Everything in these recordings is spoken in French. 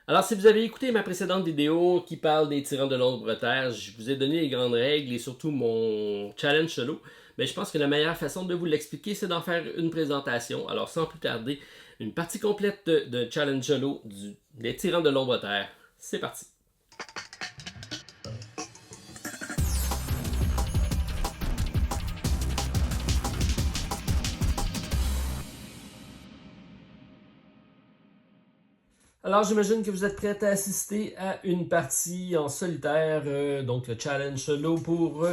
Alors, si vous avez écouté ma précédente vidéo qui parle des tyrans de l'ombre terre, je vous ai donné les grandes règles et surtout mon challenge solo. Mais je pense que la meilleure façon de vous l'expliquer, c'est d'en faire une présentation. Alors, sans plus tarder, une partie complète de challenge solo des tyrans de l'ombre terre. C'est parti. Alors, j'imagine que vous êtes prêts à assister à une partie en solitaire, donc le challenge solo pour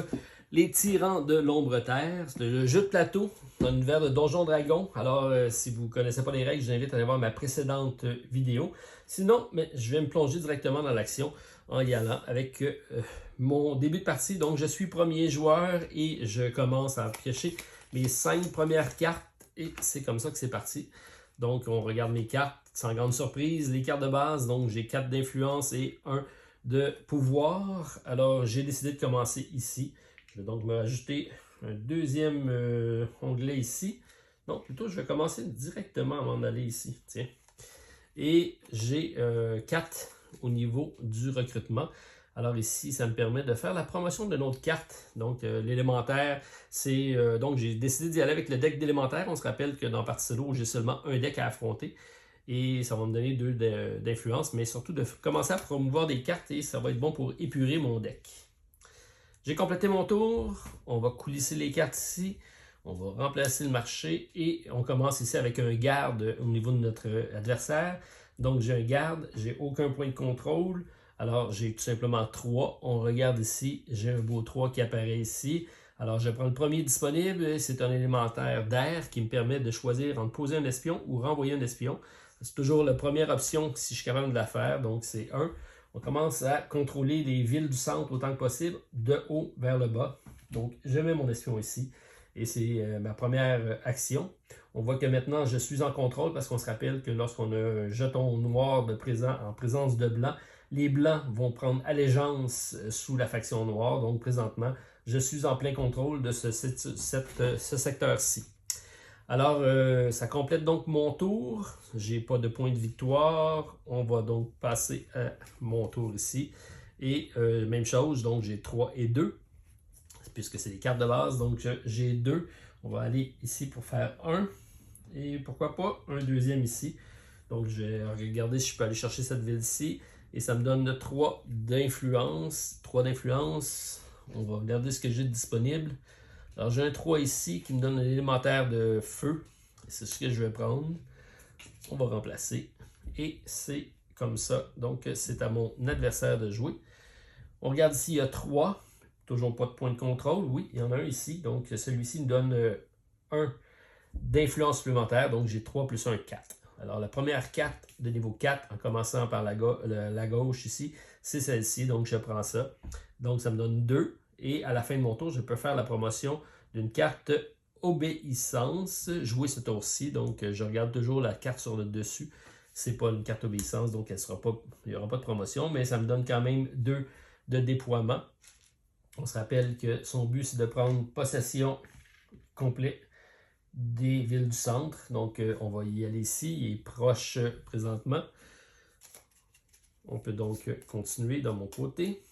les tyrans de l'ombre terre. C'est le jeu de plateau dans l'univers de Donjon Dragon. Alors, si vous ne connaissez pas les règles, je vous invite à aller voir ma précédente vidéo. Sinon, je vais me plonger directement dans l'action en y allant avec mon début de partie. Donc, je suis premier joueur et je commence à piocher mes 5 premières cartes et c'est comme ça que c'est parti. Donc, on regarde mes cartes. Sans grande surprise, les cartes de base, donc j'ai 4 d'influence et 1 de pouvoir. Alors, j'ai décidé de commencer ici. Je vais donc me rajouter un deuxième onglet ici. Non, plutôt, je vais commencer directement à m'en aller ici. Tiens. Et j'ai 4 au niveau du recrutement. Alors ici, ça me permet de faire la promotion de notre carte. Donc, l'élémentaire, c'est... donc, j'ai décidé d'y aller avec le deck d'élémentaire. On se rappelle que dans Partie Solo, j'ai seulement un deck à affronter. Et ça va me donner 2 d'influence, mais surtout de commencer à promouvoir des cartes et ça va être bon pour épurer mon deck. J'ai complété mon tour. On va coulisser les cartes ici. On va remplacer le marché et on commence ici avec un garde au niveau de notre adversaire. Donc j'ai un garde, j'ai aucun point de contrôle. Alors j'ai tout simplement 3. On regarde ici, j'ai un beau 3 qui apparaît ici. Alors je prends le premier disponible, c'est un élémentaire d'air qui me permet de choisir entre poser un espion ou renvoyer un espion. C'est toujours la première option si je suis capable de la faire, donc c'est 1. On commence à contrôler les villes du centre autant que possible, de haut vers le bas. Donc je mets mon espion ici. Et c'est ma première action. On voit que maintenant, je suis en contrôle parce qu'on se rappelle que lorsqu'on a un jeton noir en présence de blanc, les blancs vont prendre allégeance sous la faction noire. Donc présentement, je suis en plein contrôle de ce secteur-ci. Alors, ça complète donc mon tour. J'ai pas de point de victoire. On va donc passer à mon tour ici. Et même chose, donc j'ai 3 et 2 puisque c'est les cartes de base. Donc, j'ai 2. On va aller ici pour faire 1. Et pourquoi pas un deuxième ici. Donc, je vais regarder si je peux aller chercher cette ville-ci. Et ça me donne 3 d'influence. 3 d'influence. On va regarder ce que j'ai disponible. Alors, j'ai un 3 ici qui me donne un élémentaire de feu. C'est ce que je vais prendre. On va remplacer. Et c'est comme ça. Donc, c'est à mon adversaire de jouer. On regarde ici, il y a 3. Toujours pas de point de contrôle. Oui, il y en a un ici. Donc, celui-ci me donne 1 d'influence supplémentaire. Donc, j'ai 3 plus 1, 4. Alors, la première carte de niveau 4, en commençant par la gauche ici, c'est celle-ci. Donc, je prends ça. Donc, ça me donne 2. Et à la fin de mon tour, je peux faire la promotion d'une carte obéissance. Jouer ce tour-ci. Donc, je regarde toujours la carte sur le dessus. C'est pas une carte obéissance, donc il n'y aura pas de promotion. Mais ça me donne quand même 2 de déploiement. On se rappelle que son but, c'est de prendre possession complète des villes du centre. Donc, on va y aller ici. Il est proche présentement. On peut donc continuer de mon côté.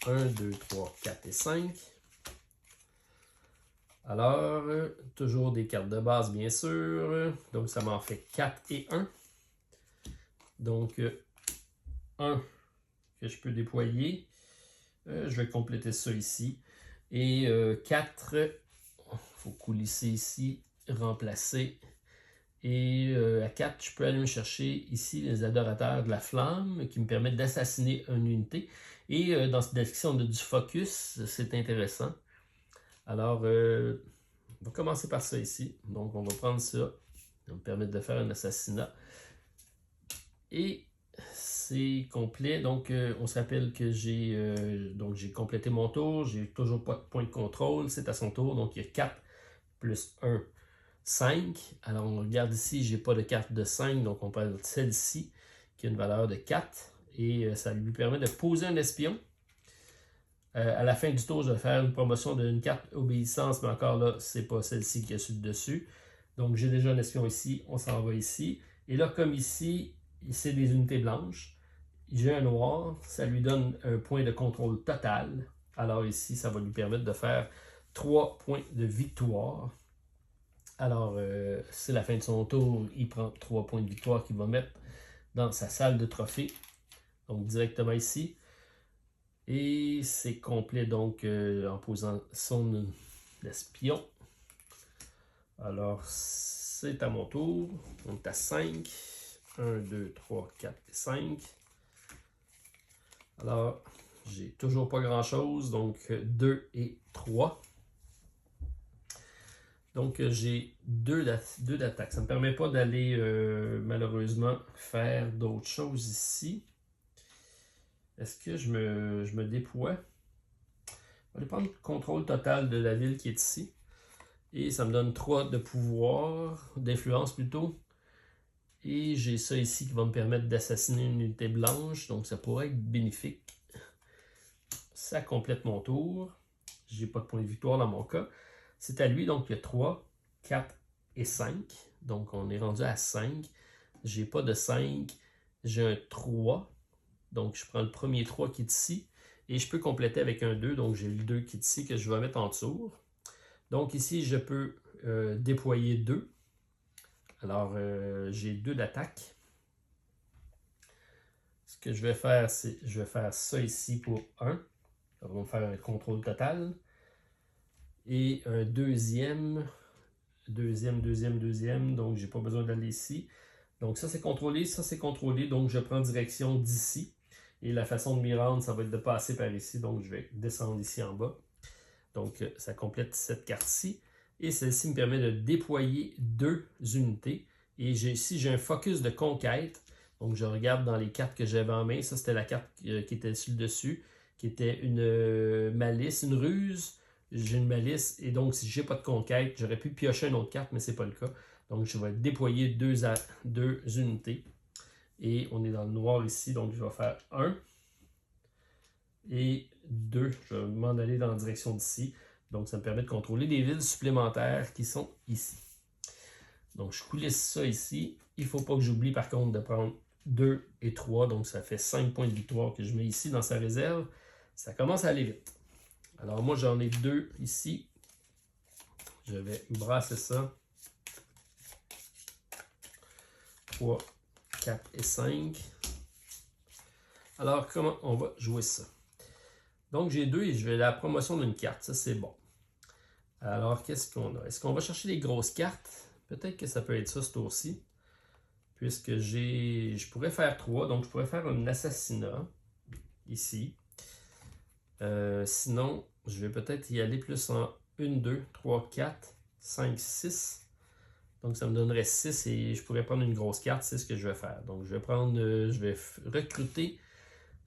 1, 2, 3, 4 et 5. Alors, toujours des cartes de base, bien sûr. Donc, ça m'en fait 4 et 1. Donc, 1 que je peux déployer. Je vais compléter ça ici. Et 4, il faut coulisser ici, remplacer. Et à 4, je peux aller me chercher ici les adorateurs de la flamme qui me permettent d'assassiner une unité. Et dans cette définition, on a du focus, c'est intéressant. Alors, on va commencer par ça ici. Donc, on va prendre ça. Ça va me permettre de faire un assassinat. Et c'est complet. Donc, on se rappelle que j'ai complété mon tour. J'ai toujours pas de point de contrôle. C'est à son tour. Donc, il y a 4 plus 1, 5. Alors, on regarde ici, j'ai pas de carte de 5. Donc, on prend celle-ci qui a une valeur de 4. Et ça lui permet de poser un espion. À la fin du tour, je vais faire une promotion d'une carte obéissance. Mais encore là, c'est pas celle-ci qui est sur le dessus. Donc, j'ai déjà un espion ici, on s'en va ici. Et là, comme ici, c'est des unités blanches, j'ai un noir, ça lui donne un point de contrôle total. Alors ici, ça va lui permettre de faire 3 points de victoire. Alors, c'est la fin de son tour, il prend 3 points de victoire qu'il va mettre dans sa salle de trophée. Donc, directement ici. Et c'est complet, donc, en posant son espion. Alors, c'est à mon tour. On est à 5. 1, 2, 3, 4 et 5. Alors, j'ai toujours pas grand-chose, donc 2 et 3. Donc, j'ai 2 d'attaque. Ça ne me permet pas d'aller, malheureusement, faire d'autres choses ici. Est-ce que je me déploie? Je vais aller prendre le contrôle total de la ville qui est ici. Et ça me donne 3 de pouvoir, d'influence plutôt. Et j'ai ça ici qui va me permettre d'assassiner une unité blanche. Donc, ça pourrait être bénéfique. Ça complète mon tour. J'ai pas de point de victoire dans mon cas. C'est à lui, donc il y a 3, 4 et 5. Donc on est rendu à 5. J'ai pas de 5. J'ai un 3. Donc je prends le premier 3 qui est ici. Et je peux compléter avec un 2. Donc j'ai le 2 qui est ici que je vais mettre en dessous. Donc ici je peux déployer 2. Alors j'ai 2 d'attaque. Ce que je vais faire, c'est je vais faire ça ici pour 1. Ça va me faire un contrôle total. Et un deuxième. Donc j'ai pas besoin d'aller ici. Donc ça c'est contrôlé. Donc je prends direction d'ici. Et la façon de m'y rendre, ça va être de passer par ici. Donc je vais descendre ici en bas. Donc ça complète cette carte-ci. Et celle-ci me permet de déployer 2 unités. Et ici j'ai un focus de conquête. Donc je regarde dans les cartes que j'avais en main. Ça c'était la carte qui était sur le dessus. Qui était une malice, une ruse. J'ai une malice. Et donc si j'ai pas de conquête, j'aurais pu piocher une autre carte, mais c'est pas le cas. Donc je vais déployer 2 unités. Et on est dans le noir ici. Donc je vais faire 1 et 2. Je vais m'en aller dans la direction d'ici. Donc ça me permet de contrôler des villes supplémentaires qui sont ici. Donc je coulisse ça ici. Il ne faut pas que j'oublie par contre de prendre 2 et 3. Donc ça fait 5 points de victoire que je mets ici dans sa réserve. Ça commence à aller vite. Alors moi j'en ai 2 ici. Je vais brasser ça. 3, 4 et 5. Alors comment on va jouer ça? Donc j'ai 2 et je vais la promotion d'une carte. Ça c'est bon. Alors qu'est-ce qu'on a? Est-ce qu'on va chercher les grosses cartes? Peut-être que ça peut être ça ce tour-ci. Puisque je pourrais faire 3. Donc je pourrais faire un assassinat ici. Sinon, je vais peut-être y aller plus en 1, 2, 3, 4, 5, 6. Donc ça me donnerait 6 et je pourrais prendre une grosse carte, c'est ce que je vais faire. Donc je vais recruter,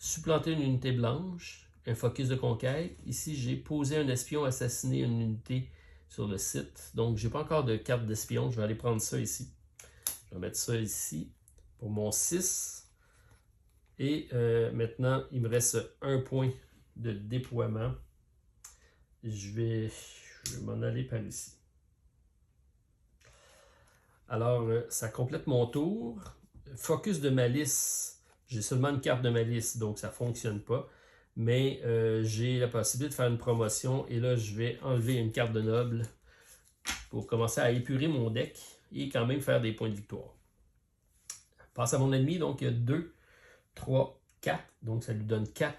supplanter une unité blanche, un focus de conquête. Ici, j'ai posé un espion, assassiné une unité sur le site. Donc j'ai pas encore de carte d'espion, je vais aller prendre ça ici. Je vais mettre ça ici pour mon 6. Et maintenant, il me reste un point de déploiement. Je vais m'en aller par ici. Alors, ça complète mon tour. Focus de malice. J'ai seulement une carte de malice, donc ça ne fonctionne pas. Mais j'ai la possibilité de faire une promotion. Et là, je vais enlever une carte de noble pour commencer à épurer mon deck et quand même faire des points de victoire. Je passe à mon ennemi, donc il y a 2, 3, 4. Donc ça lui donne 4.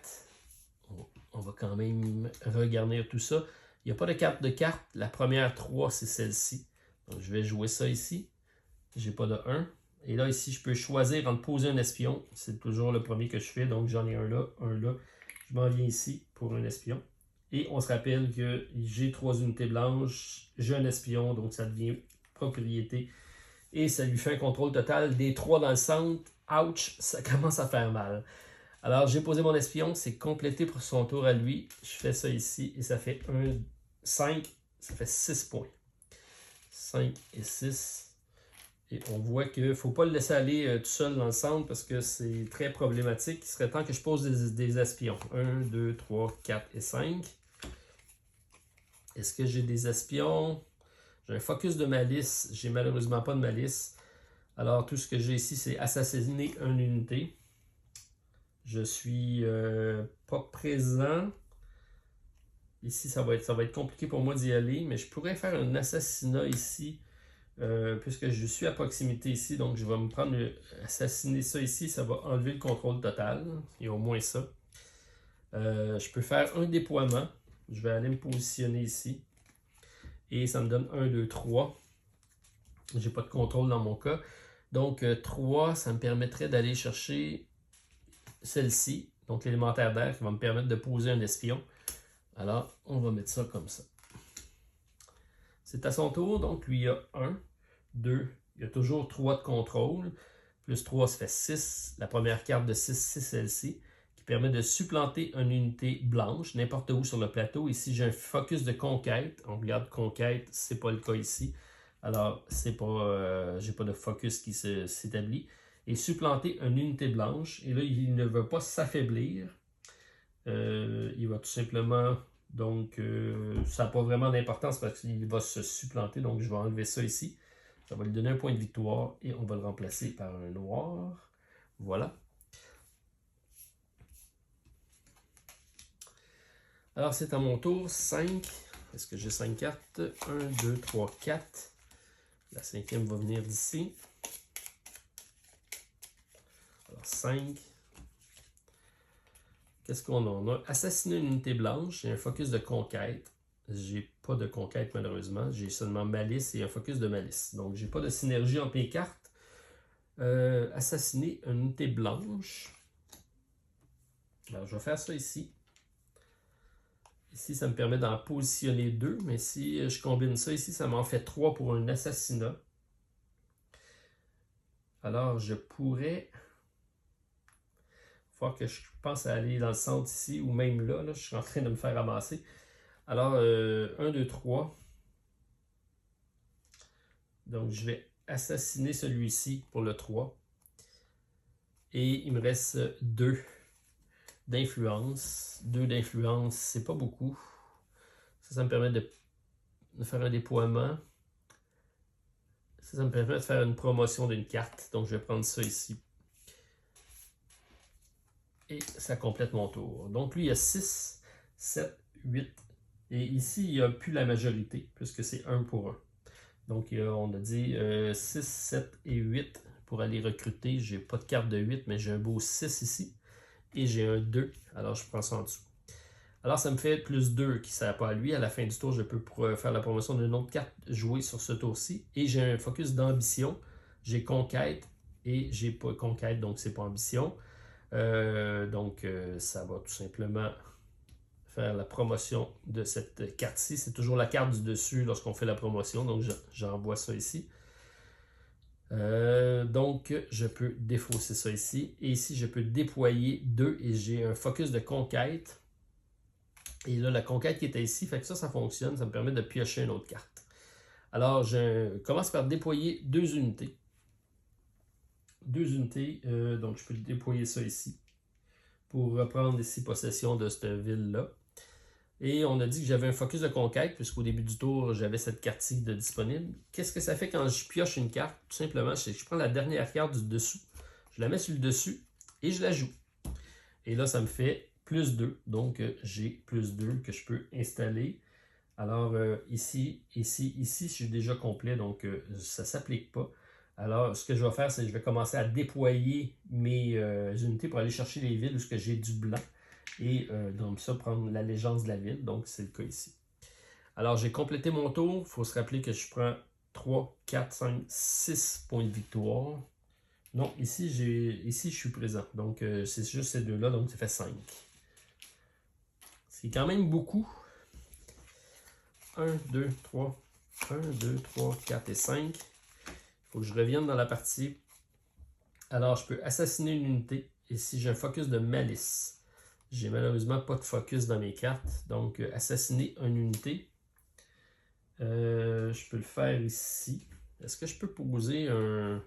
On va quand même regarnir tout ça. Il n'y a pas de carte de carte. La première 3, c'est celle-ci. Donc je vais jouer ça ici. J'ai pas de 1. Et là, ici, je peux choisir entre poser un espion. C'est toujours le premier que je fais. Donc j'en ai un là, un là. Je m'en viens ici pour un espion. Et on se rappelle que j'ai 3 unités blanches. J'ai un espion, donc ça devient propriété. Et ça lui fait un contrôle total des 3 dans le centre. Ouch, ça commence à faire mal. Alors, j'ai posé mon espion, c'est complété pour son tour à lui. Je fais ça ici et ça fait 5, ça fait 6 points. 5 et 6. Et on voit qu'il ne faut pas le laisser aller tout seul dans le centre parce que c'est très problématique. Il serait temps que je pose des espions. 1, 2, 3, 4 et 5. Est-ce que j'ai des espions? J'ai un focus de malice. J'ai malheureusement pas de malice. Alors, tout ce que j'ai ici, c'est assassiner une unité. Je suis pas présent. Ici, ça va être compliqué pour moi d'y aller, mais je pourrais faire un assassinat ici, puisque je suis à proximité ici. Donc, je vais me prendre assassiner ça ici. Ça va enlever le contrôle total. Il y a au moins ça. Je peux faire un déploiement. Je vais aller me positionner ici. Et ça me donne 1, 2, 3. J'ai pas de contrôle dans mon cas. Donc, 3, ça me permettrait d'aller chercher celle-ci. Donc, l'élémentaire d'air qui va me permettre de poser un espion. Alors, on va mettre ça comme ça. C'est à son tour. Donc, lui, il y a 1, 2. Il y a toujours 3 de contrôle. Plus 3, ça fait 6. La première carte de 6, c'est celle-ci, qui permet de supplanter une unité blanche, n'importe où sur le plateau. Ici, j'ai un focus de conquête. On regarde conquête, c'est pas le cas ici. Alors, c'est pas, j'ai pas de focus qui s'établit. Et supplanter une unité blanche. Et là, il ne veut pas s'affaiblir. Il va tout simplement... Donc, ça n'a pas vraiment d'importance parce qu'il va se supplanter. Donc, je vais enlever ça ici. Ça va lui donner un point de victoire et on va le remplacer par un noir. Voilà. Alors, c'est à mon tour. 5. Est-ce que j'ai 5 cartes? 1, 2, 3, 4. La 5e va venir d'ici. Alors, 5. Qu'est-ce qu'on a? On a assassiné une unité blanche. J'ai un focus de conquête. J'ai pas de conquête malheureusement. J'ai seulement malice et un focus de malice. Donc, j'ai pas de synergie entre mes cartes. Assassiner une unité blanche. Alors, je vais faire ça ici. Ici, ça me permet d'en positionner 2. Mais si je combine ça ici, ça m'en fait 3 pour un assassinat. Alors, je pourrais... faut que je pense à aller dans le centre ici, ou même là, je suis en train de me faire ramasser. Alors, 1, 2, 3. Donc, je vais assassiner celui-ci pour le 3. Et il me reste 2 d'influence. 2 d'influence, c'est pas beaucoup. Ça me permet de faire un déploiement. Ça me permet de faire une promotion d'une carte. Donc, je vais prendre ça ici. Et ça complète mon tour. Donc, lui, il y a 6, 7, 8. Et ici, il n'y a plus la majorité, puisque c'est 1 pour 1. Donc, on a dit 6, 7 et 8 pour aller recruter. J'ai pas de carte de 8, mais j'ai un beau 6 ici. Et j'ai un 2. Alors, je prends ça en dessous. Alors, ça me fait plus 2 qui ne sert pas à lui. À la fin du tour, je peux faire la promotion d'une autre carte jouée sur ce tour-ci. Et j'ai un focus d'ambition. J'ai conquête et j'ai pas conquête, donc c'est pas ambition. Donc, ça va tout simplement faire la promotion de cette carte-ci. C'est toujours la carte du dessus lorsqu'on fait la promotion. Donc, j'envoie ça ici. Donc, je peux défausser ça ici. Et ici, je peux déployer 2 et j'ai un focus de conquête. Et là, la conquête qui était ici, fait que ça fonctionne. Ça me permet de piocher une autre carte. Alors, je commence par déployer 2 unités. 2 unités, donc je peux déployer ça ici pour reprendre ici possession de cette ville-là. Et on a dit que j'avais un focus de conquête, puisqu'au début du tour, j'avais cette carte-ci de disponible. Qu'est-ce que ça fait quand je pioche une carte? Tout simplement, c'est que je prends la dernière carte du dessous, je la mets sur le dessus et je la joue. Et là, ça me fait plus 2. Donc, j'ai plus 2 que je peux installer. Alors, ici, je suis déjà complet, donc ça ne s'applique pas. Alors, ce que je vais faire, c'est que je vais commencer à déployer mes unités pour aller chercher les villes où j'ai du blanc. Et donc ça, prendre l'allégeance de la ville. Donc, c'est le cas ici. Alors, j'ai complété mon tour. Il faut se rappeler que je prends 3, 4, 5, 6 points de victoire. Non, ici, je suis présent. Donc, c'est juste ces deux-là. Donc, ça fait 5. C'est quand même beaucoup. 1, 2, 3. 1, 2, 3, 4 et 5. Il faut que je revienne dans la partie. Alors, je peux assassiner une unité. Ici, j'ai un focus de malice. J'ai malheureusement pas de focus dans mes cartes. Donc, assassiner une unité. Je peux le faire ici. Est-ce que je peux poser un...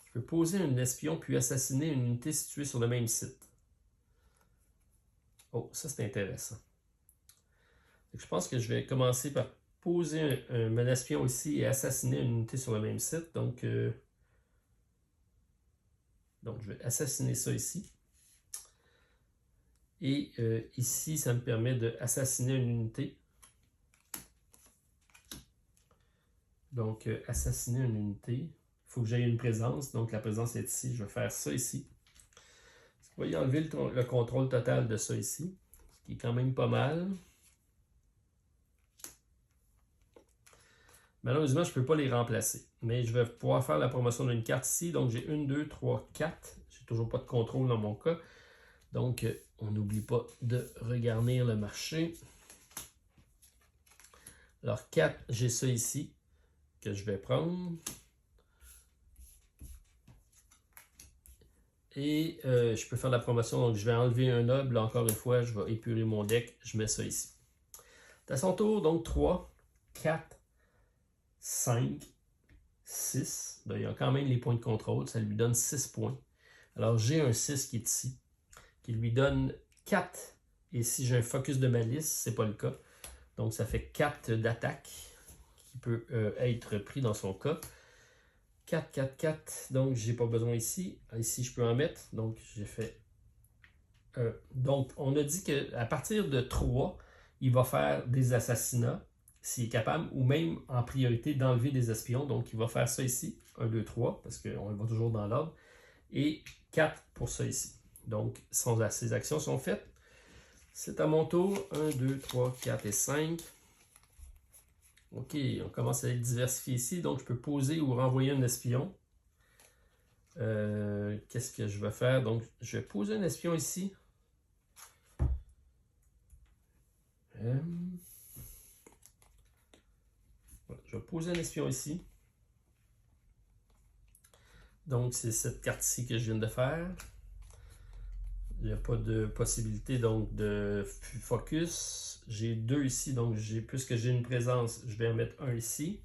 Je peux poser un espion puis assassiner une unité située sur le même site. Oh, ça c'est intéressant. Je pense que je vais commencer par poser un espion ici et assassiner une unité sur le même site. Donc je vais assassiner ça ici. Et ici, ça me permet d'assassiner une unité. Donc, assassiner une unité. Il faut que j'aie une présence. Donc, la présence est ici. Je vais faire ça ici. Vous voyez, enlever le contrôle total de ça ici, ce qui est quand même pas mal. Malheureusement, je ne peux pas les remplacer. Mais je vais pouvoir faire la promotion d'une carte ici. Donc, j'ai 1, 2, 3, 4. J'ai toujours pas de contrôle dans mon cas. Donc, on n'oublie pas de regarnir le marché. Alors, 4, j'ai ça ici que je vais prendre. Et je peux faire la promotion. Donc, je vais enlever un noble. Encore une fois, je vais épurer mon deck. Je mets ça ici. À son tour, donc 3, 4, 5, 6. Ben, il y a quand même les points de contrôle. Ça lui donne 6 points. Alors, j'ai un 6 qui est ici, qui lui donne 4. Et si j'ai un focus de malice, ce n'est pas le cas. Donc, ça fait 4 d'attaque qui peut être pris dans son cas. 4, 4, 4. Donc, j'ai pas besoin ici. Ici, je peux en mettre. Donc, j'ai fait... donc, on a dit qu'à partir de 3, il va faire des assassinats, s'il est capable, ou même en priorité d'enlever des espions. Donc, il va faire ça ici. 1, 2, 3, parce qu'on va toujours dans l'ordre. Et 4 pour ça ici. Donc, ces actions sont faites. C'est à mon tour. 1, 2, 3, 4 et 5. OK, on commence à être diversifié ici. Donc, je peux poser ou renvoyer un espion. Qu'est-ce que je vais faire? Donc, je vais poser un espion ici. Je vais poser un espion ici. Donc, c'est cette carte-ci que je viens de faire. Il n'y a pas de possibilité donc de focus. J'ai 2 ici, donc puisque j'ai une présence, je vais en mettre un ici.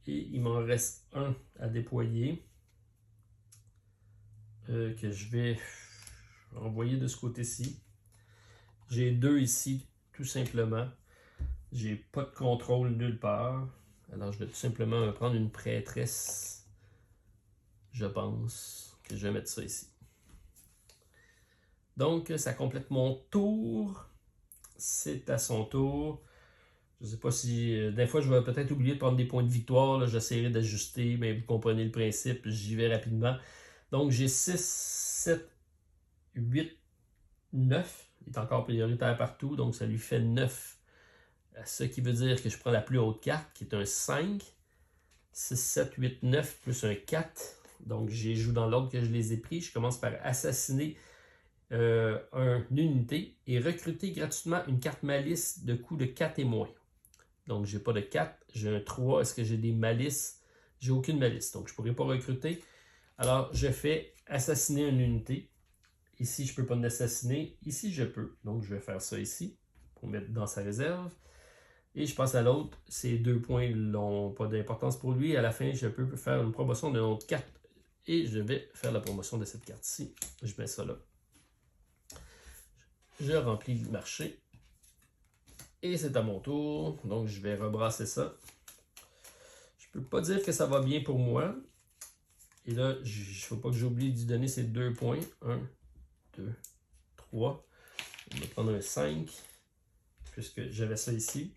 Et il m'en reste un à déployer. Que je vais envoyer de ce côté-ci. J'ai 2 ici, tout simplement. J'ai pas de contrôle nulle part. Alors, je vais tout simplement prendre une prêtresse. Je pense que je vais mettre ça ici. Donc, ça complète mon tour. C'est à son tour. Je ne sais pas si... des fois, je vais peut-être oublier de prendre des points de victoire. J'essaierai d'ajuster, mais vous comprenez le principe. J'y vais rapidement. Donc, j'ai 6, 7, 8, 9. Il est encore prioritaire partout, donc ça lui fait 9. Ce qui veut dire que je prends la plus haute carte, qui est un 5. 6, 7, 8, 9, plus un 4. Donc, j'ai joué dans l'ordre que je les ai pris. Je commence par assassiner une unité et recruter gratuitement une carte malice de coût de 4 et moins. Donc, j'ai pas de 4, j'ai un 3. Est-ce que j'ai des malices? J'ai aucune malice, donc je ne pourrais pas recruter. Alors, je fais assassiner une unité. Ici, je ne peux pas l'assassiner. Ici, je peux. Donc, je vais faire ça ici pour mettre dans sa réserve. Et je passe à l'autre. Ces 2 points n'ont pas d'importance pour lui. À la fin, je peux faire une promotion d'une autre carte. Et je vais faire la promotion de cette carte-ci. Je mets ça là. Je remplis le marché. Et c'est à mon tour. Donc, je vais rebrasser ça. Je ne peux pas dire que ça va bien pour moi. Et là, il ne faut pas que j'oublie d'y donner ces 2 points. 1, 2, 3. On va prendre un 5. Puisque j'avais ça ici.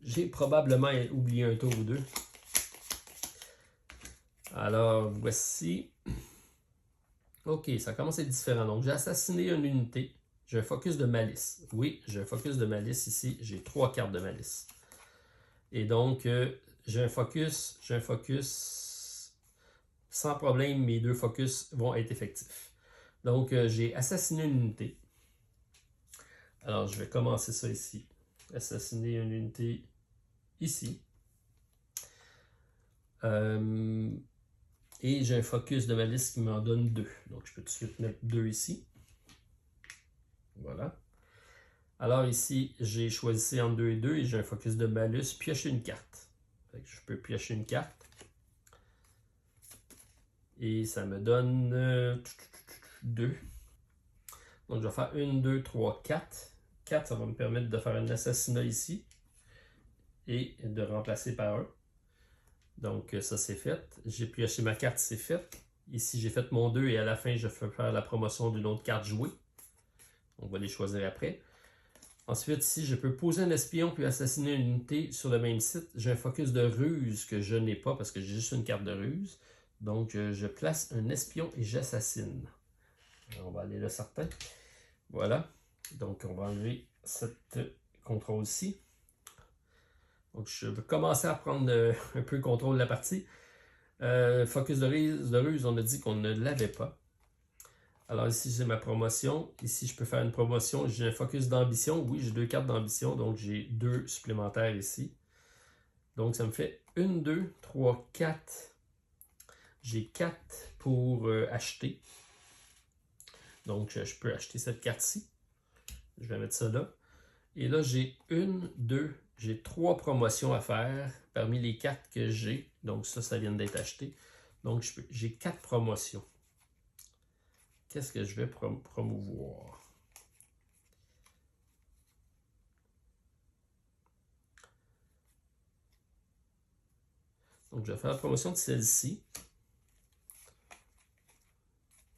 J'ai probablement oublié un tour ou 2. Alors, voici. OK, ça commence à être différent. Donc, j'ai assassiné une unité. J'ai un focus de malice. Oui, j'ai un focus de malice ici. J'ai 3 cartes de malice. Et donc, j'ai un focus. Sans problème, mes 2 focus vont être effectifs. Donc, j'ai assassiné une unité. Alors, je vais commencer ça ici. Assassiner une unité ici. Et j'ai un focus de malice qui m'en donne 2. Donc, je peux tout de suite mettre 2 ici. Voilà. Alors ici, j'ai choisi entre 2 et 2 et j'ai un focus de malus. Piocher une carte. Fait que je peux piocher une carte. Et ça me donne 2. Donc, je vais faire 1, 2, 3, 4. 4, ça va me permettre de faire un assassinat ici. Et de remplacer par 1. Donc ça c'est fait. J'ai pioché ma carte, c'est fait. Ici j'ai fait mon 2 et à la fin je vais faire la promotion d'une autre carte jouée. On va les choisir après. Ensuite, ici, je peux poser un espion puis assassiner une unité sur le même site. J'ai un focus de ruse que je n'ai pas parce que j'ai juste une carte de ruse. Donc, je place un espion et j'assassine. On va aller là, certain. Voilà. Donc, on va enlever cette contrôle-ci. Donc, je vais commencer à prendre un peu le contrôle de la partie. Focus de ruse, on a dit qu'on ne l'avait pas. Alors ici, j'ai ma promotion. Ici, je peux faire une promotion. J'ai un focus d'ambition. Oui, j'ai 2 cartes d'ambition, donc j'ai 2 supplémentaires ici. Donc, ça me fait 1, 2, 3, 4. J'ai 4 pour acheter. Donc, je peux acheter cette carte-ci. Je vais mettre ça là. Et là, j'ai 1, 2, j'ai 3 promotions à faire parmi les 4 que j'ai. Donc, ça vient d'être acheté. Donc, j'ai 4 promotions. Qu'est-ce que je vais promouvoir? Donc, je vais faire la promotion de celle-ci.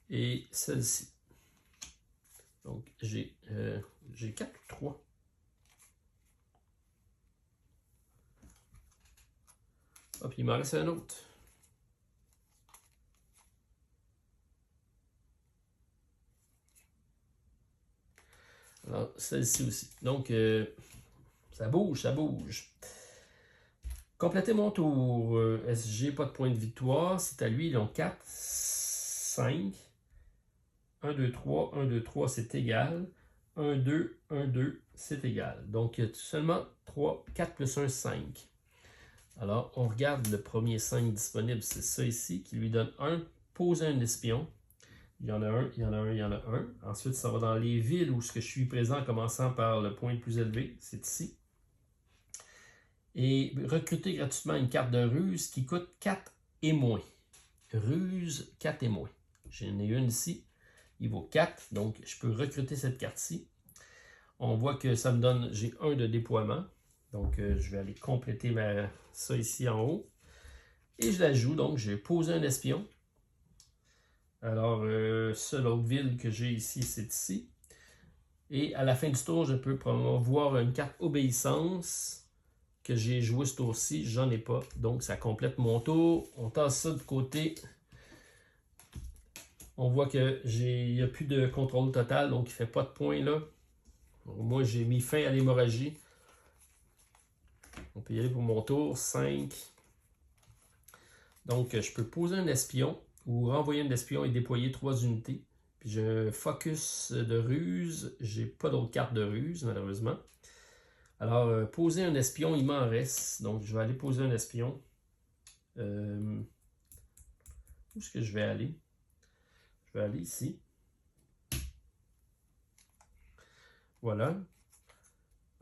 Et celle-ci. Donc, j'ai 4 ou 3. Hop, il m'en reste un autre. Alors, celle-ci aussi. Donc, ça bouge, ça bouge. Compléter mon tour. SG, pas de point de victoire. C'est à lui, ils ont 4, 5. 1, 2, 3. 1, 2, 3, c'est égal. 1, 2, 1, 2, c'est égal. Donc, il y a seulement 3, 4 plus 1, 5. Alors, on regarde le premier 5 disponible. C'est ça ici qui lui donne 1. Poser un espion. Il y en a un, il y en a un, il y en a un. Ensuite, ça va dans les villes où je suis présent, commençant par le point le plus élevé. C'est ici. Et recruter gratuitement une carte de ruse qui coûte 4 et moins. Ruse 4 et moins. J'en ai une ici. Il vaut 4, donc je peux recruter cette carte-ci. On voit que ça me donne, j'ai 1 de déploiement. Donc, je vais aller compléter ça ici en haut. Et je la joue, donc j'ai posé un espion. Alors, seule autre ville que j'ai ici, c'est ici. Et à la fin du tour, je peux promouvoir une carte obéissance que j'ai joué ce tour-ci. J'en ai pas. Donc, ça complète mon tour. On tasse ça de côté. On voit qu'il n'y a plus de contrôle total, donc il ne fait pas de points là. Moi, j'ai mis fin à l'hémorragie. On peut y aller pour mon tour. 5. Donc, je peux poser un espion ou renvoyer un espion et déployer 3 unités. Puis j'ai un focus de ruse. J'ai pas d'autres cartes de ruse, malheureusement. Alors, poser un espion, il m'en reste. Donc, je vais aller poser un espion. Où est-ce que je vais aller? Je vais aller ici. Voilà.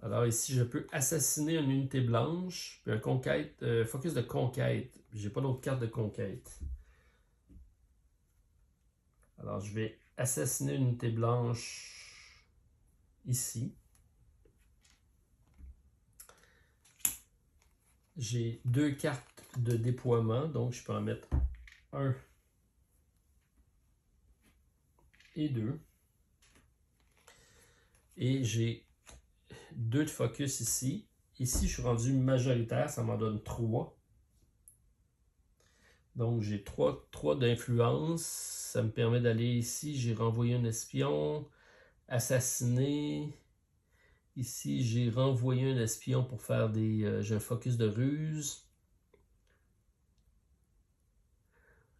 Alors ici, je peux assassiner une unité blanche. Puis un conquête, focus de conquête. J'ai pas d'autre carte de conquête. Alors, je vais assassiner une unité blanche ici. J'ai 2 cartes de déploiement, donc je peux en mettre 1 et 2. Et j'ai 2 de focus ici. Ici, je suis rendu majoritaire, ça m'en donne 3. Donc, j'ai 3 d'influence. Ça me permet d'aller ici. J'ai renvoyé un espion, assassiné. Ici, j'ai renvoyé un espion pour faire des... j'ai un focus de ruse.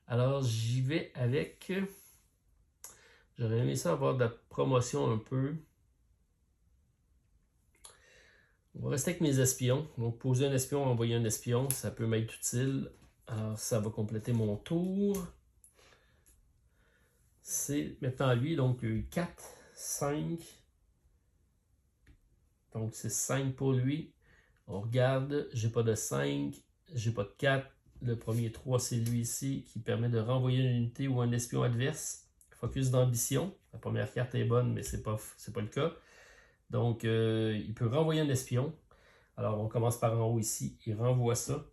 Alors, j'y vais avec... J'aurais aimé ça avoir de la promotion un peu. On va rester avec mes espions. Donc, poser un espion, envoyer un espion, ça peut m'être utile. Alors, ça va compléter mon tour. C'est maintenant lui, donc il y a eu 4, 5. Donc, c'est 5 pour lui. On regarde, j'ai pas de 5, j'ai pas de 4. Le premier 3, c'est lui ici, qui permet de renvoyer une unité ou un espion adverse. Focus d'ambition. La première carte est bonne, mais c'est pas le cas. Donc, il peut renvoyer un espion. Alors, on commence par en haut ici. Il renvoie ça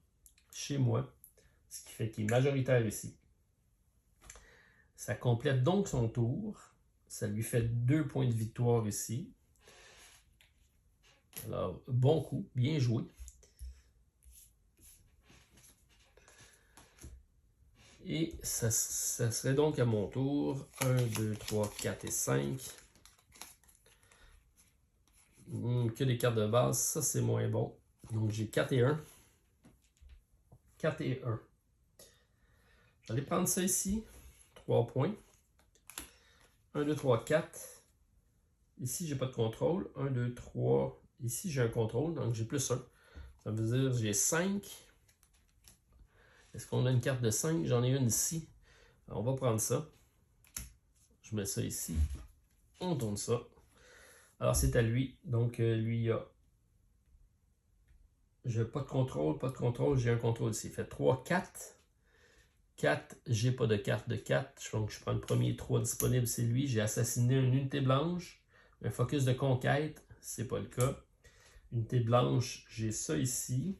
chez moi, ce qui fait qu'il est majoritaire ici. Ça complète donc son tour. Ça lui fait 2 points de victoire ici. Alors, bon coup, bien joué. Et ça serait donc à mon tour. 1, 2, 3, 4 et 5. Que des cartes de base, ça c'est moins bon. Donc j'ai 4 et 1. 4 et 1. J'allais prendre ça ici. 3 points. 1, 2, 3, 4. Ici, j'ai pas de contrôle. 1, 2, 3. Ici, j'ai un contrôle, donc j'ai plus 1. Ça veut dire que j'ai 5. Est-ce qu'on a une carte de 5? J'en ai une ici. Alors, on va prendre ça. Je mets ça ici. On tourne ça. Alors, c'est à lui. Donc, lui, il a... J'ai pas de contrôle, pas de contrôle. J'ai un contrôle ici. Il fait 3, 4. 4, j'ai pas de carte de 4. Donc, je prends le premier 3 disponible, c'est lui. J'ai assassiné une unité blanche. Un focus de conquête, c'est pas le cas. Unité blanche, j'ai ça ici.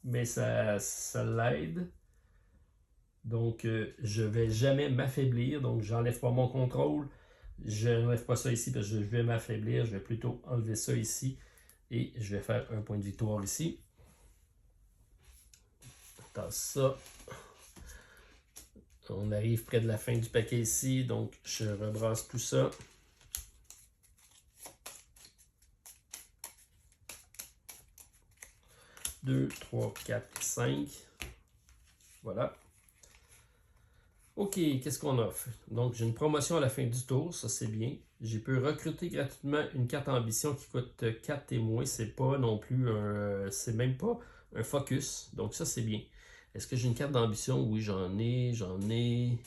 Mais ça l'aide. Donc, je vais jamais m'affaiblir. Donc, j'enlève pas mon contrôle. Je n'enlève pas ça ici parce que je vais m'affaiblir. Je vais plutôt enlever ça ici. Et je vais faire un point de victoire ici. Dans ça. On arrive près de la fin du paquet ici. Donc, je rebrasse tout ça. Deux, 3, 4, 5. Voilà. OK, qu'est-ce qu'on offre? Donc, j'ai une promotion à la fin du tour, ça c'est bien. J'ai pu recruter gratuitement une carte ambition qui coûte 4 et moins. C'est pas non plus un... c'est même pas un focus. Donc ça c'est bien. Est-ce que j'ai une carte d'ambition? Oui, j'en ai. J'ai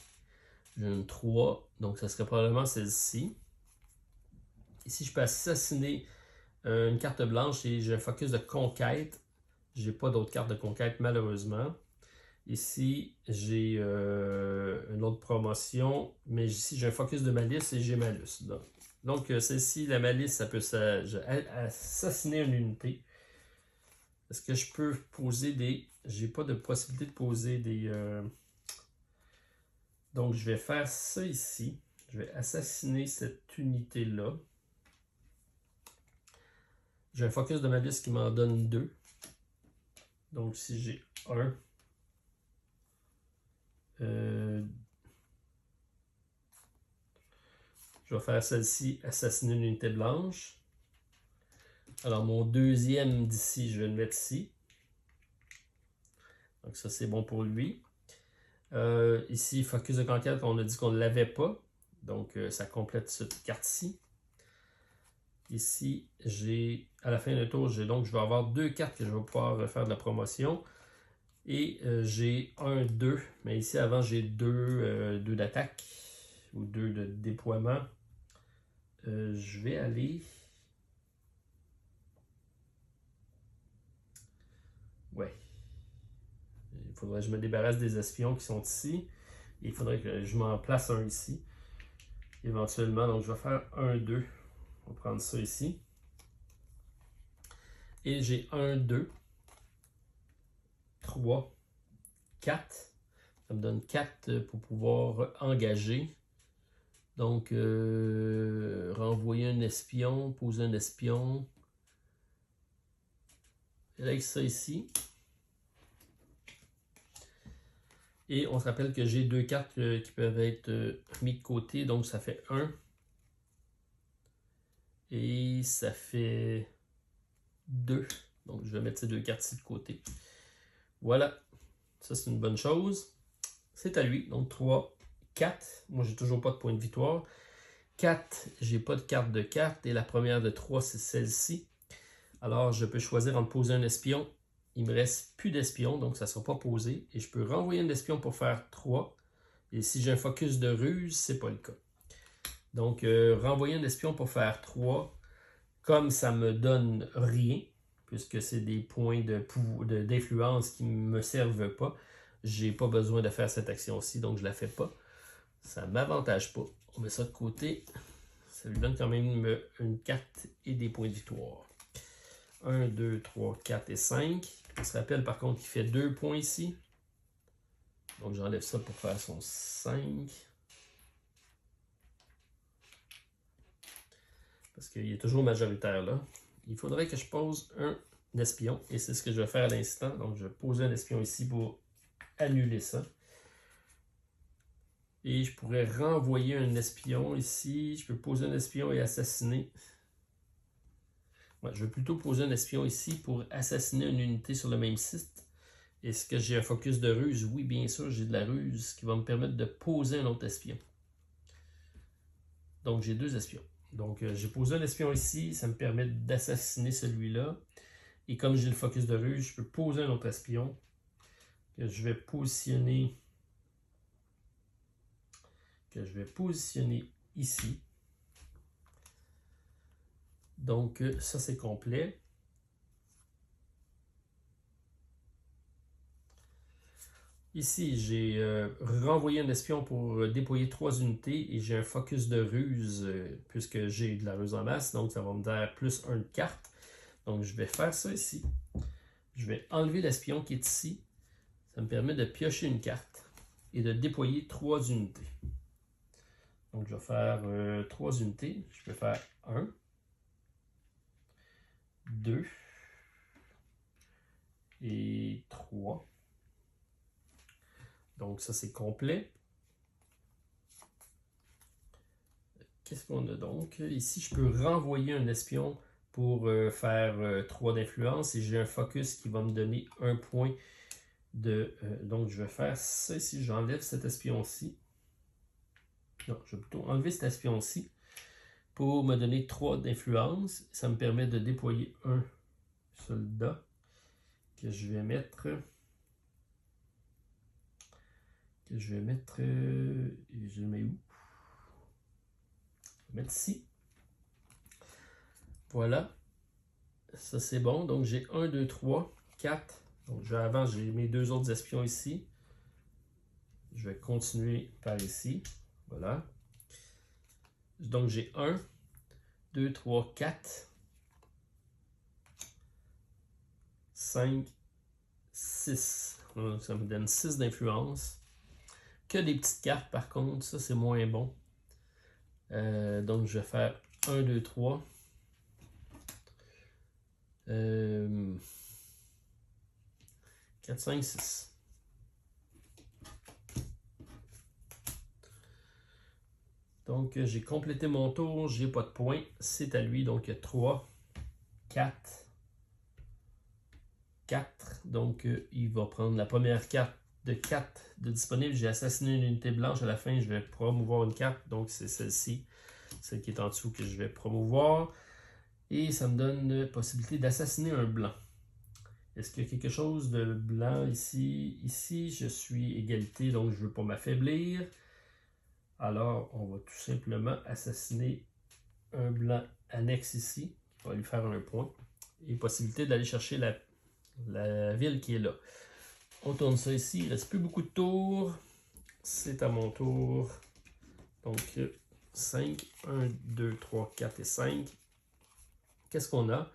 une 3. Donc ça serait probablement celle-ci. Ici, je peux assassiner une carte blanche et j'ai un focus de conquête. J'ai pas d'autres cartes de conquête malheureusement. Ici, j'ai une autre promotion, mais ici, j'ai un focus de malice et j'ai malus. Donc celle-ci, la malice, ça peut assassiner une unité. Est-ce que je peux poser des... J'ai pas de possibilité de poser des... Donc, je vais faire ça ici. Je vais assassiner cette unité-là. J'ai un focus de malice qui m'en donne 2. Donc, si j'ai 1... je vais faire celle-ci, assassiner une unité blanche. Alors, mon deuxième d'ici, je vais le mettre ici. Donc, ça, c'est bon pour lui. Ici, focus de conquête, on a dit qu'on ne l'avait pas. Donc, ça complète cette carte-ci. Ici, j'ai à la fin du tour, je vais avoir 2 cartes que je vais pouvoir faire de la promotion. Et j'ai 1, 2. Mais ici, avant, j'ai 2 d'attaque ou 2 de déploiement. Je vais aller... Ouais. Il faudrait que je me débarrasse des espions qui sont ici. Et il faudrait que je m'en place un ici. Éventuellement, donc je vais faire 1, 2. On va prendre ça ici. Et j'ai 1, 2, 3, 4. Ça me donne 4 pour pouvoir engager. Donc, renvoyer un espion, poser un espion. Avec ça ici. Et on se rappelle que j'ai 2 cartes qui peuvent être mises de côté. Donc, ça fait 1. Et ça fait 2. Donc, je vais mettre ces 2 cartes-ci de côté. Voilà. Ça, c'est une bonne chose. C'est à lui. Donc, 3, 4. Moi, j'ai toujours pas de point de victoire. 4, j'ai pas de carte de carte. Et la première de 3, c'est celle-ci. Alors, je peux choisir entre poser un espion. Il me reste plus d'espions, donc ça ne sera pas posé. Et je peux renvoyer un espion pour faire 3. Et si j'ai un focus de ruse, c'est pas le cas. Donc, renvoyer un espion pour faire 3. Comme ça me donne rien, puisque c'est des points d'influence qui ne me servent pas, j'ai pas besoin de faire cette action-ci, donc je la fais pas. Ça ne m'avantage pas. On met ça de côté. Ça lui donne quand même une carte et des points de victoire. 1, 2, 3, 4 et 5. On se rappelle par contre qu'il fait 2 points ici. Donc j'enlève ça pour faire son 5. Parce qu'il est toujours majoritaire là. Il faudrait que je pose un espion. Et c'est ce que je vais faire à l'instant. Donc je vais poser un espion ici pour annuler ça. Et je pourrais renvoyer un espion ici. Je peux poser un espion et assassiner. Ouais, je vais plutôt poser un espion ici pour assassiner une unité sur le même site. Est-ce que j'ai un focus de ruse? Oui, bien sûr, j'ai de la ruse qui va me permettre de poser un autre espion. Donc, j'ai 2 espions. Donc, j'ai posé un espion ici. Ça me permet d'assassiner celui-là. Et comme j'ai le focus de ruse, je peux poser un autre espion que je vais positionner ici. Donc, ça, c'est complet. Ici, j'ai renvoyé un espion pour déployer 3 unités et j'ai un focus de ruse puisque j'ai de la ruse en masse. Donc, ça va me faire plus 1 de carte. Donc, je vais faire ça ici. Je vais enlever l'espion qui est ici. Ça me permet de piocher une carte et de déployer 3 unités. Donc, je vais faire 3 unités. Je peux faire 1, 2 et 3. Donc, ça, c'est complet. Qu'est-ce qu'on a donc? Ici, je peux renvoyer un espion pour faire 3 d'influence et j'ai un focus qui va me donner 1 point de... donc, je vais faire ça ici. J'enlève cet espion-ci. Non, je vais plutôt enlever cet espion-ci pour me donner 3 d'influence. Ça me permet de déployer un soldat que je vais mettre... je le mets où? Je vais le mettre ici. Voilà. Ça, c'est bon. Donc, j'ai 1, 2, 3, 4. Donc, avant, j'ai mes 2 autres espions ici. Je vais continuer par ici. Voilà. Donc, j'ai 1, 2, 3, 4, 5, 6. Donc, ça me donne 6 d'influence. Que des petites cartes, par contre. Ça, c'est moins bon. Donc, je vais faire 1, 2, 3. 4, 5, 6. Donc, j'ai complété mon tour. J'ai pas de points. C'est à lui. Donc, 3, 4, 4. Donc, il va prendre la première carte de 4 de disponible. J'ai assassiné une unité blanche. À la fin, je vais promouvoir une carte. Donc, c'est celle-ci. Celle qui est en dessous que je vais promouvoir. Et ça me donne la possibilité d'assassiner un blanc. Est-ce qu'il y a quelque chose de blanc ici? Ici, je suis égalité, donc je ne veux pas m'affaiblir. Alors, on va tout simplement assassiner un blanc annexe ici. On va lui faire un point. Et possibilité d'aller chercher la ville qui est là. On tourne ça ici. Il ne reste plus beaucoup de tours. C'est à mon tour. Donc, 5, 1, 2, 3, 4 et 5. Qu'est-ce qu'on a?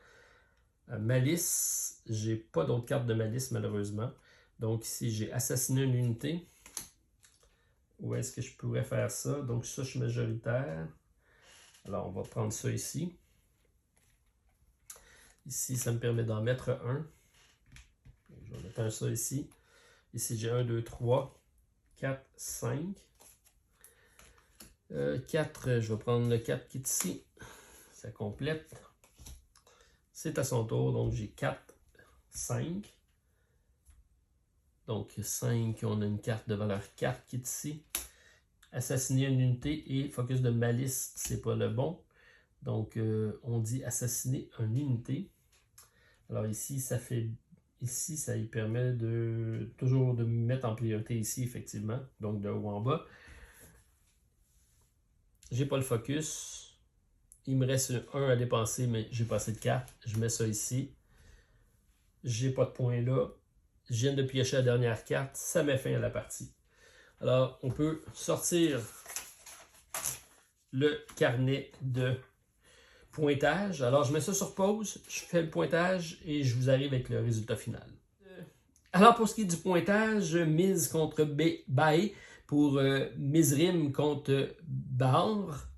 Malice, j'ai pas d'autres cartes de malice malheureusement. Donc ici, j'ai assassiné une unité. Où est-ce que je pourrais faire ça? Donc ça, je suis majoritaire. Alors, on va prendre ça ici. Ici, ça me permet d'en mettre un. Je vais mettre un ça ici. Ici, j'ai 1, 2, 3, 4, 5. 4, je vais prendre le 4 qui est ici. Ça complète. C'est à son tour, donc j'ai 4, 5. Donc 5, on a une carte de valeur 4 qui est ici. Assassiner une unité et focus de malice, c'est pas le bon. Donc on dit assassiner une unité. Alors ici, ça lui permet de toujours de me mettre en priorité ici, effectivement. Donc de haut en bas. J'ai pas le focus. Il me reste 1 à dépenser, mais j'ai pas assez de cartes. Je mets ça ici. J'ai pas de points là. Je viens de piocher la dernière carte. Ça met fin à la partie. Alors, on peut sortir le carnet de pointage. Alors, je mets ça sur pause, je fais le pointage et je vous arrive avec le résultat final. Alors, pour ce qui est du pointage, mise contre Bae pour Mizrim contre Bahar.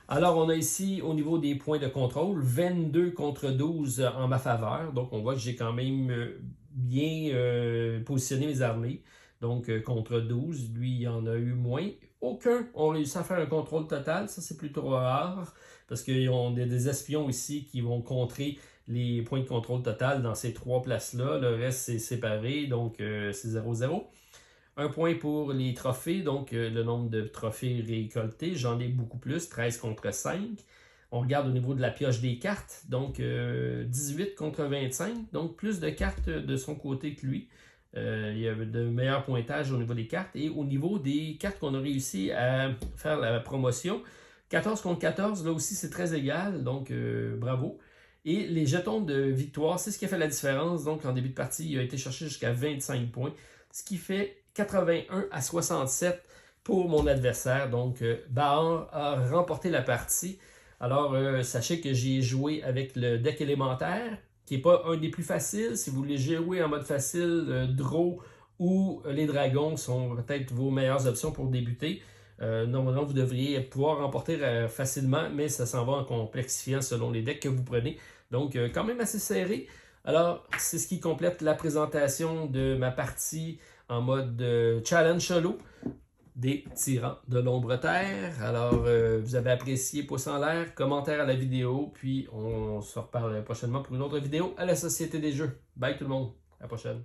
Alors, on a ici, au niveau des points de contrôle, 22 contre 12 en ma faveur. Donc, on voit que j'ai quand même bien positionné mes armées. Donc, contre 12, lui, il y en a eu moins. Aucun ont réussi à faire un contrôle total. Ça, c'est plutôt rare, parce qu'ils ont des espions ici qui vont contrer les points de contrôle total dans ces trois places-là. Le reste, c'est séparé, donc c'est 0-0. Un point pour les trophées, donc le nombre de trophées récoltés. J'en ai beaucoup plus, 13 contre 5. On regarde au niveau de la pioche des cartes, donc 18 contre 25, donc plus de cartes de son côté que lui. Il y a de meilleurs pointages au niveau des cartes. Et au niveau des cartes qu'on a réussi à faire la promotion, 14 contre 14, là aussi c'est très égal, donc bravo. Et les jetons de victoire, c'est ce qui a fait la différence. Donc en début de partie, il a été cherché jusqu'à 25 points, ce qui fait 81 à 67 pour mon adversaire. Donc Bahar a remporté la partie. Alors sachez que j'ai joué avec le deck élémentaire, qui n'est pas un des plus faciles. Si vous voulez jouer en mode facile, Draw ou les dragons sont peut-être vos meilleures options pour débuter. Normalement, vous devriez pouvoir remporter facilement, mais ça s'en va en complexifiant selon les decks que vous prenez. Donc, quand même assez serré. Alors, c'est ce qui complète la présentation de ma partie en mode challenge solo des tyrans de l'ombre terre. Alors, vous avez apprécié, pouce en l'air, commentaire à la vidéo, puis on se reparle prochainement pour une autre vidéo à la Société des Jeux. Bye tout le monde, à la prochaine.